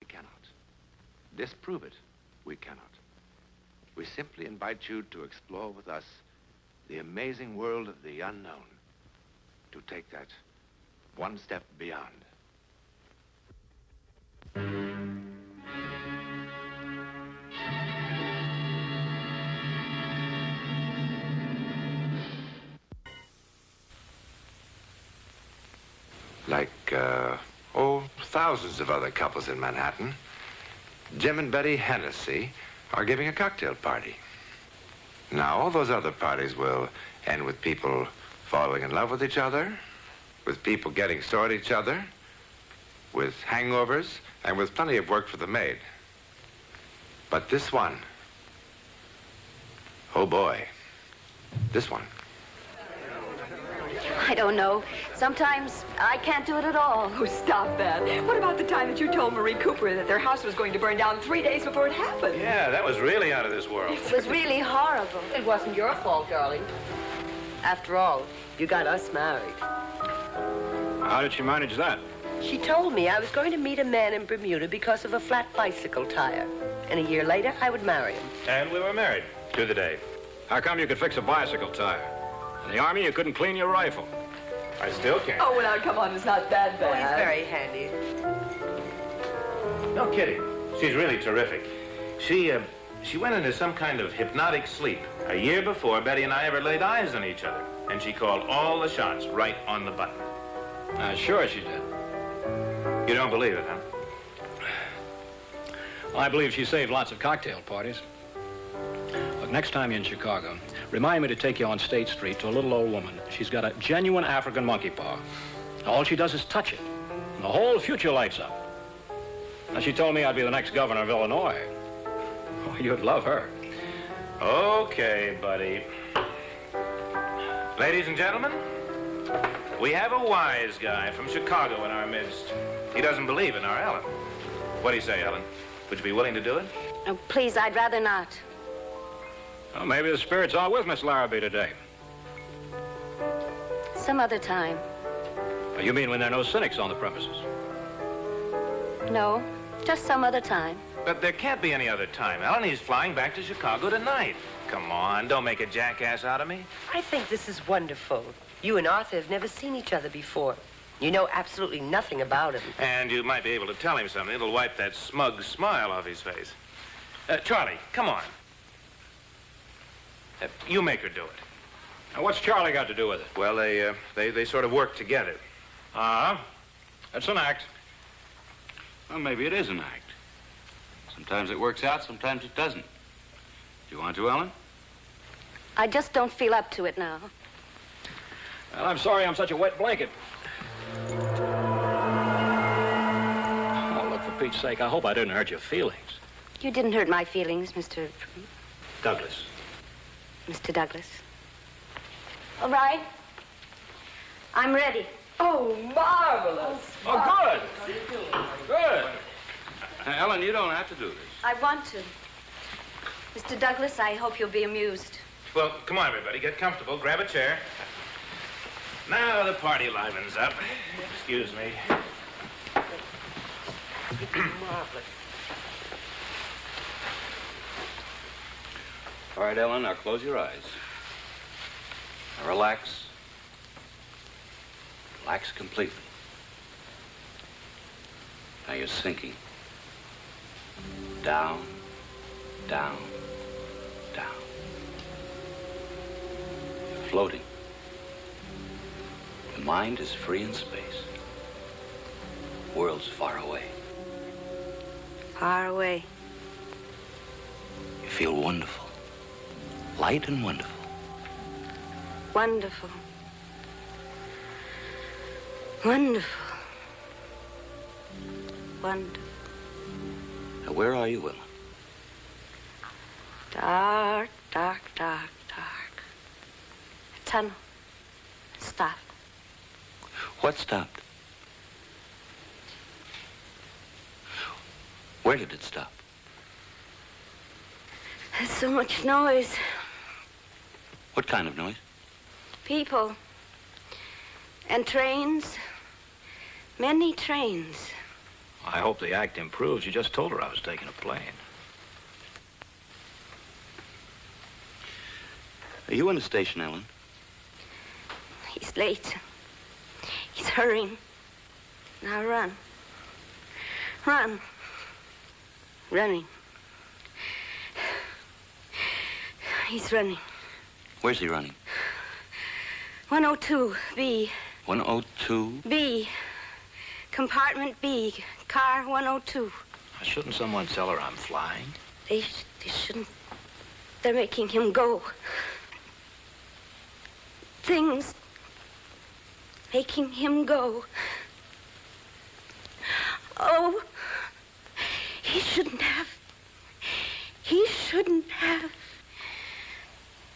We cannot. Disprove it. We cannot. We simply invite you to explore with us the amazing world of the unknown, to take that one step beyond. Like, thousands of other couples in Manhattan, Jim and Betty Hennessy are giving a cocktail party. Now, all those other parties will end with people falling in love with each other, with people getting sore at each other, with hangovers, and with plenty of work for the maid. But this one, oh boy, this one. I don't know. Sometimes I can't do it at all. Oh, stop that. What about the time that you told Marie Cooper that their house was going to burn down 3 days before it happened? Yeah, that was really out of this world. It was really horrible. It wasn't your fault, darling. After all, you got us married. How did she manage that? She told me I was going to meet a man in Bermuda because of a flat bicycle tire. And a year later, I would marry him. And we were married to the day. How come you could fix a bicycle tire? In the Army, you couldn't clean your rifle. I still can't. Oh, well, now, come on, it's not that bad. Oh, he's very handy. No kidding. She's really terrific. She went into some kind of hypnotic sleep a year before Betty and I ever laid eyes on each other. And she called all the shots right on the button. Sure she did. You don't believe it, huh? Well, I believe she saved lots of cocktail parties. Look, next time you're in Chicago, remind me to take you on State Street to a little old woman. She's got a genuine African monkey paw. All she does is touch it, and the whole future lights up. Now, she told me I'd be the next governor of Illinois. Oh, you'd love her. Okay, buddy. Ladies and gentlemen, we have a wise guy from Chicago in our midst. He doesn't believe in our Ellen. What do you say, Ellen? Would you be willing to do it? Oh, please, I'd rather not. Well, maybe the spirits are with Miss Larrabee today. Some other time. You mean when there are no cynics on the premises? No, just some other time. But there can't be any other time, Ellen. He's flying back to Chicago tonight. Come on, don't make a jackass out of me. I think this is wonderful. You and Arthur have never seen each other before. You know absolutely nothing about him. And you might be able to tell him something. It'll wipe that smug smile off his face. Charlie, come on. You make her do it. Now, what's Charlie got to do with it? Well, they sort of work together. That's an act. Well, maybe it is an act. Sometimes it works out, sometimes it doesn't. Do you want to, Ellen? I just don't feel up to it now. Well, I'm sorry I'm such a wet blanket. Oh, look, for Pete's sake, I hope I didn't hurt your feelings. You didn't hurt my feelings, Mr. Douglas. Mr. Douglas. All right. I'm ready. Oh, marvelous. Oh, good. Good. Ellen, you don't have to do this. I want to. Mr. Douglas, I hope you'll be amused. Well, come on, everybody. Get comfortable. Grab a chair. Now the party livens up. Excuse me. Marvelous. All right, Ellen, now close your eyes. Now relax. Relax completely. Now you're sinking. Down, down, down. You're floating. Your mind is free in space. World's far away. Far away. You feel wonderful. Light and wonderful. Wonderful. Wonderful. Wonderful. Now, where are you, Ellen? Dark, dark, dark, dark. A tunnel. Stopped. What stopped? Where did it stop? There's so much noise. What kind of noise? People. And trains. Many trains. I hope the act improves. You just told her I was taking a plane. Are you in the station, Ellen? He's late. He's hurrying. Now run. Run. Running. He's running. Where's he running? 102, B. 102? B. Compartment B. Car 102. Shouldn't someone tell her I'm flying? They shouldn't. They're making him go. Things making him go. Oh, he shouldn't have. He shouldn't have.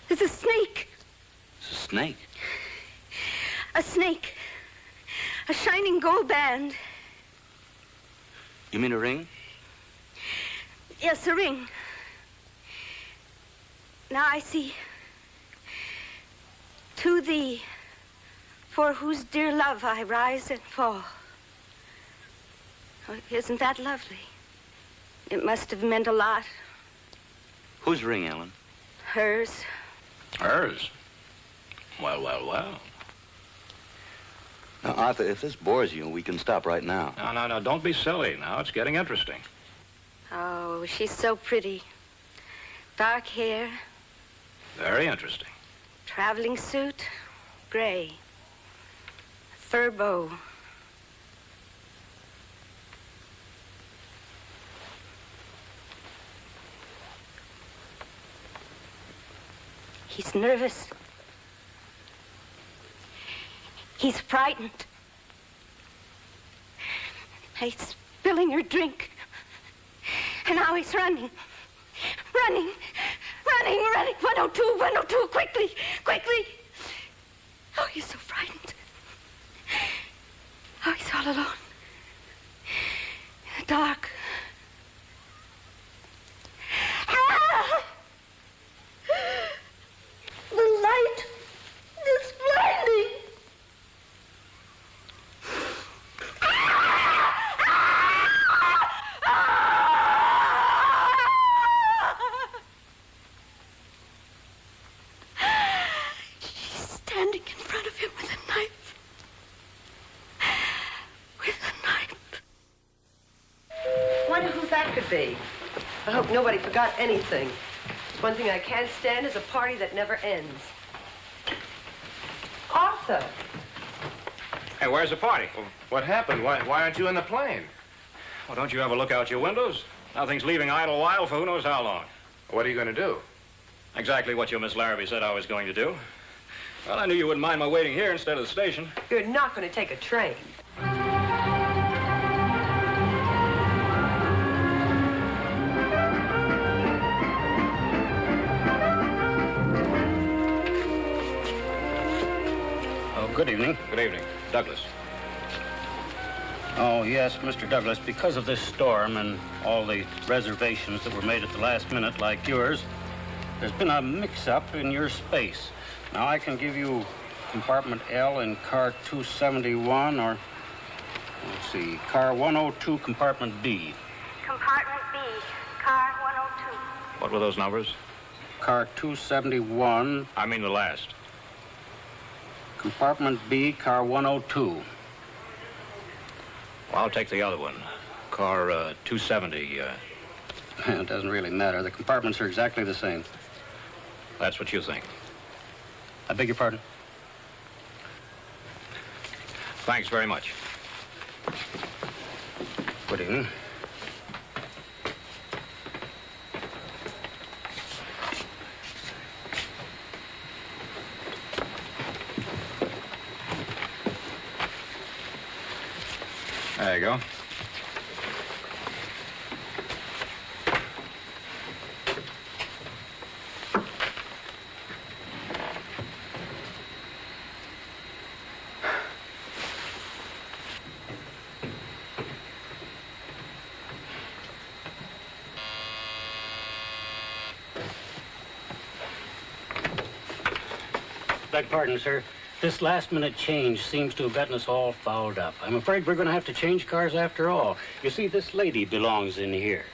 There's a snake. It's a snake? A snake. A shining gold band. You mean a ring? Yes, a ring. Now I see. To thee, for whose dear love I rise and fall. Oh, isn't that lovely? It must have meant a lot. Whose ring, Ellen? Hers. Hers? Well, well, well. Now, Arthur, if this bores you, we can stop right now. No, don't be silly. Now it's getting interesting. Oh, she's so pretty. Dark hair, Very interesting. traveling suit, gray. Fur bow. He's nervous. He's frightened. He's spilling her drink. And now he's running. Running. 102, quickly, quickly. Oh, he's so frightened. Oh, he's all alone. In the dark. Ah! The light is blinding. She's standing in front of him with a knife. With a knife. Wonder who that could be. I hope nobody forgot anything. One thing I can't stand is a party that never ends. Arthur! Hey, where's the party? Well, what happened? Why aren't you in the plane? Well, don't you ever look out your windows? Nothing's leaving Idlewild for who knows how long. What are you going to do? Exactly what your Miss Larrabee said I was going to do. Well, I knew you wouldn't mind my waiting here instead of the station. You're not going to take a train. Oh, good evening. Good evening. Douglas. Oh, yes, Mr. Douglas, because of this storm and all the reservations that were made at the last minute like yours, there's been a mix-up in your space. Now, I can give you compartment L in car 271 or, let's see, car 102, compartment B. Compartment B, car 102. What were those numbers? Car 271, I mean the last. compartment B, car 102. Well, I'll take the other one. Car 270. It doesn't really matter. The compartments are exactly the same. That's what you think. I beg your pardon? Thanks very much. Good evening. There you go. Beg pardon, sir. This last-minute change seems to have gotten us all fouled up. I'm afraid we're going to have to change cars after all. You see, this lady belongs in here.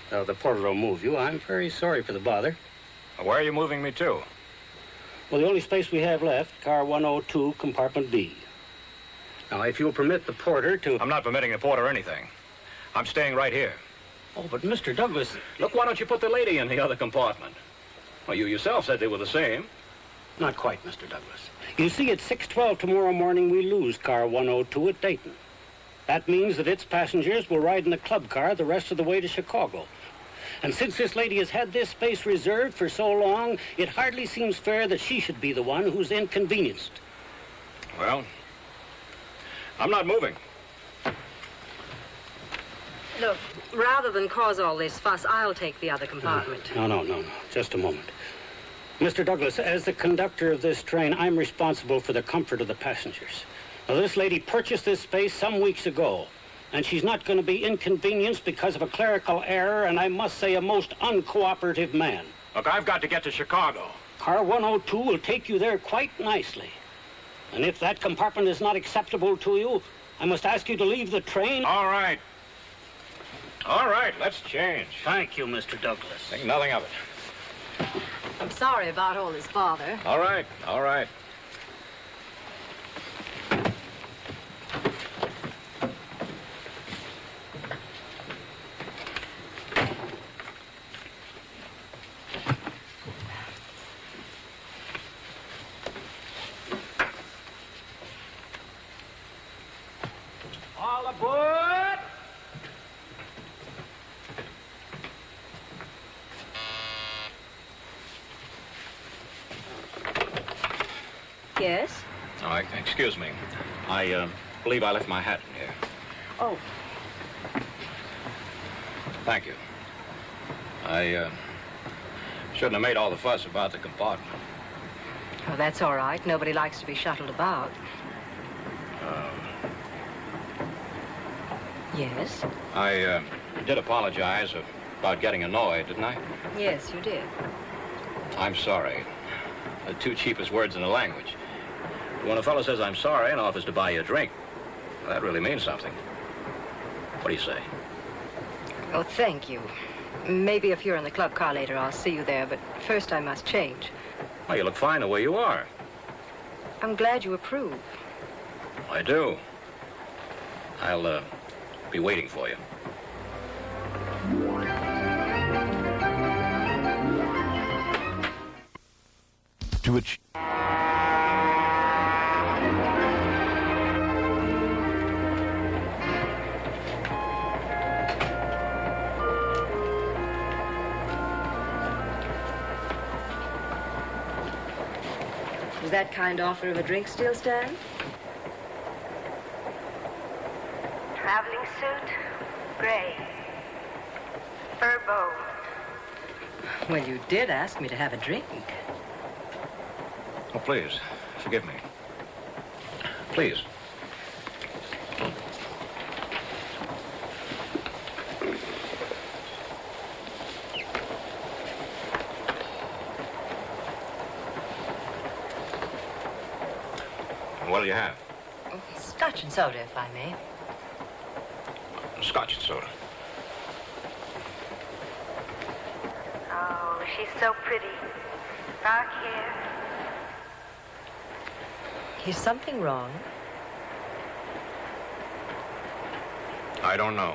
The porter will move you. I'm very sorry for the bother. Where are you moving me to? Well, the only space we have left, car 102, compartment B. Now, if you'll permit the porter to... I'm not permitting the porter anything. I'm staying right here. Oh, but Mr. Douglas... Look, why don't you put the lady in the other compartment? Well, you yourself said they were the same. Not quite, Mr. Douglas. You see, at 6:12 tomorrow morning, we lose car 102 at Dayton. That means that its passengers will ride in the club car the rest of the way to Chicago. And since this lady has had this space reserved for so long, it hardly seems fair that she should be the one who's inconvenienced. Well, I'm not moving. Look, rather than cause all this fuss, I'll take the other compartment. No. Just a moment. Mr. Douglas, as the conductor of this train, I'm responsible for the comfort of the passengers. Now, this lady purchased this space some weeks ago, and she's not going to be inconvenienced because of a clerical error, and I must say a most uncooperative man. Look, I've got to get to Chicago. Car 102 will take you there quite nicely. And if that compartment is not acceptable to you, I must ask you to leave the train. All right. All right, let's change. Thank you, Mr. Douglas. Think nothing of it. I'm sorry about all this bother. All right. All aboard! Yes? Oh, excuse me. I believe I left my hat in here. Oh. Thank you. I shouldn't have made all the fuss about the compartment. Oh, that's all right. Nobody likes to be shuttled about. Yes? I did apologize about getting annoyed, didn't I? Yes, you did. I'm sorry. The two cheapest words in the language. When a fellow says I'm sorry and offers to buy you a drink, well, that really means something. What do you say? Oh, thank you. Maybe if you're in the club car later, I'll see you there, but first I must change. Well, you look fine the way you are. I'm glad you approve. I do. I'll be waiting for you. To which... Does that kind offer of a drink still stand? Traveling suit, gray. Fur bow. Well, you did ask me to have a drink. Oh, please, forgive me. Please. What'll you have? Scotch and soda, if I may. Scotch and soda. Oh, she's so pretty. Dark hair. Is something wrong? I don't know.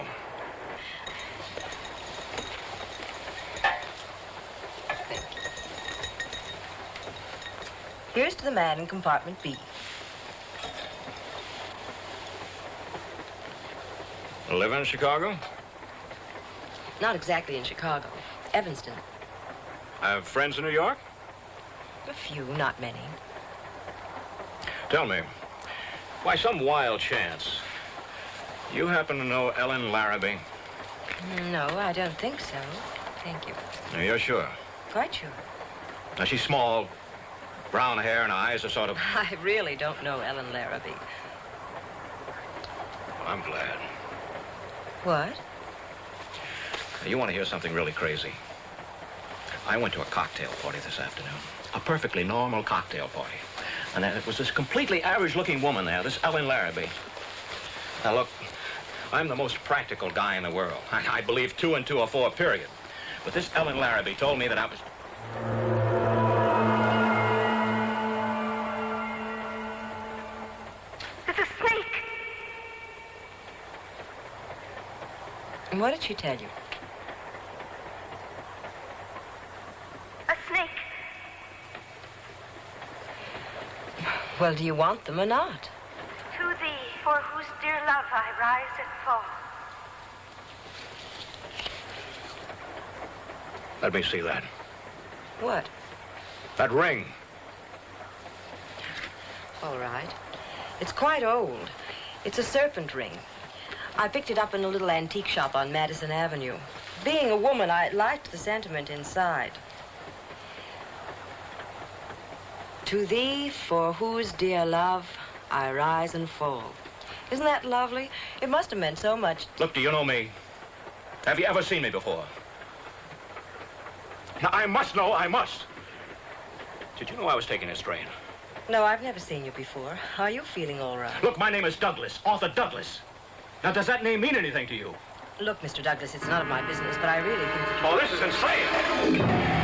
Here's to the man in compartment B. Live in Chicago? Not exactly in Chicago. Evanston. Have friends in New York? A few, not many. Tell me, by some wild chance, you happen to know Ellen Larrabee? No, I don't think so. Thank you. No, you're sure? Quite sure. Now, she's small, brown hair and eyes are sort of... I really don't know Ellen Larrabee. Well, I'm glad. What? You want to hear something really crazy? I went to a cocktail party this afternoon. A perfectly normal cocktail party. And then it was this completely average-looking woman there, this Ellen Larrabee. Now, look, I'm the most practical guy in the world. I believe 2 and 2 are 4, period. But this Ellen Larrabee told me that I was... There's a snake. And what did she tell you? A snake. Well, do you want them or not? To thee, for whose dear love I rise and fall. Let me see that. What? That ring. All right. It's quite old. It's a serpent ring. I picked it up in a little antique shop on Madison Avenue. Being a woman, I liked the sentiment inside. To thee, for whose dear love I rise and fall. Isn't that lovely? It must have meant so much. Look, do you know me? Have you ever seen me before? Now, I must know, I must. Did you know I was taking a strain? No, I've never seen you before. Are you feeling all right? Look, my name is Douglas, Arthur Douglas. Now, does that name mean anything to you? Look, Mr. Douglas, it's none of my business, but I really think that you... Oh, this is insane!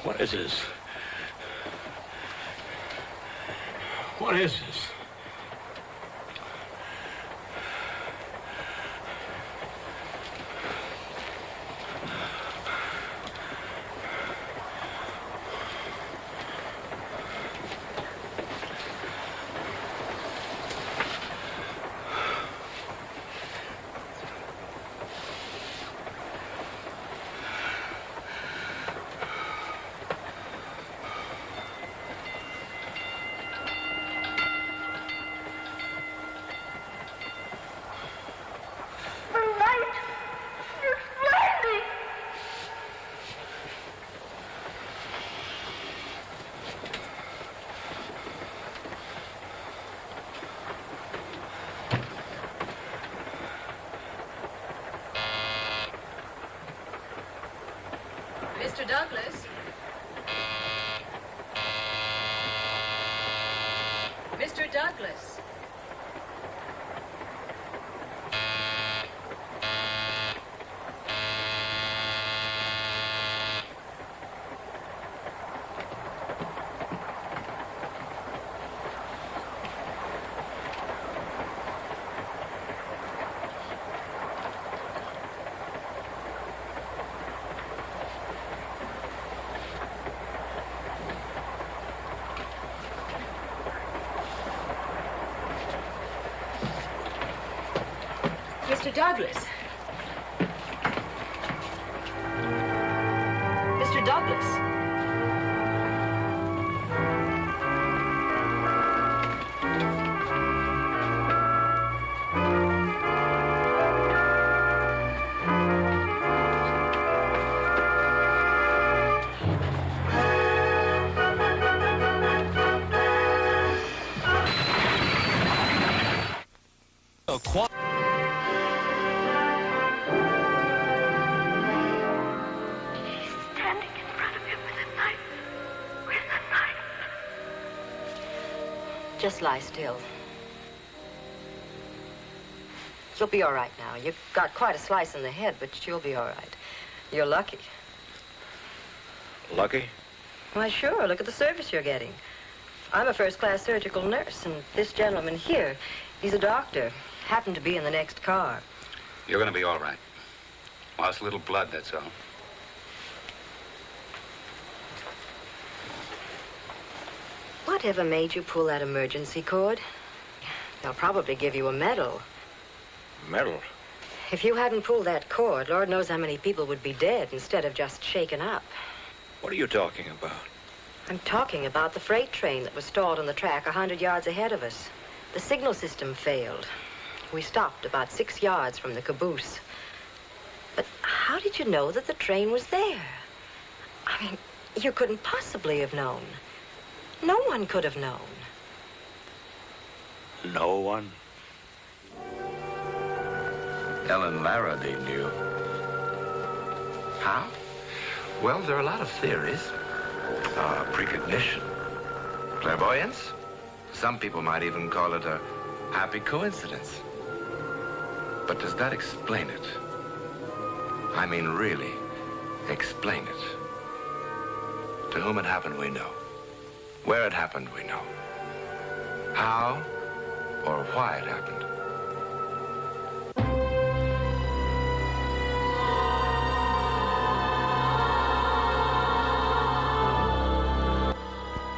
What is this? What is this? Mr. Douglas? Mr. Douglas? Mr. Douglas. Mr. Douglas. Just lie still. You'll be all right now. You've got quite a slice in the head, but you'll be all right. You're lucky. Lucky? Why, sure. Look at the service you're getting. I'm a first-class surgical nurse, and this gentleman here, he's a doctor. Happened to be in the next car. You're going to be all right. Lost a little blood, that's all. Whatever made you pull that emergency cord? They'll probably give you a medal. Medal? If you hadn't pulled that cord, Lord knows how many people would be dead instead of just shaken up. What are you talking about? I'm talking about the freight train that was stalled on the track 100 yards ahead of us. The signal system failed. We stopped about 6 yards from the caboose. But how did you know that the train was there? I mean, you couldn't possibly have known. No one could have known. No one? Ellen Larrabee knew. How? Well, there are a lot of theories. Precognition. Clairvoyance. Some people might even call it a happy coincidence. But does that explain it? I mean, really, explain it. To whom it happened, we know. Where it happened, we know. How or why it happened.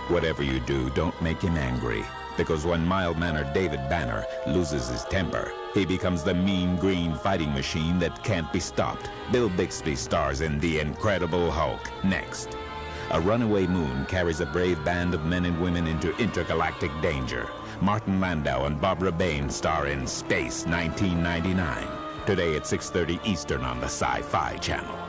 Whatever you do, don't make him angry. Because when mild-mannered David Banner loses his temper, he becomes the mean green fighting machine that can't be stopped. Bill Bixby stars in The Incredible Hulk next. A runaway moon carries a brave band of men and women into intergalactic danger. Martin Landau and Barbara Bain star in Space 1999. Today at 6:30 Eastern on the Sci-Fi Channel.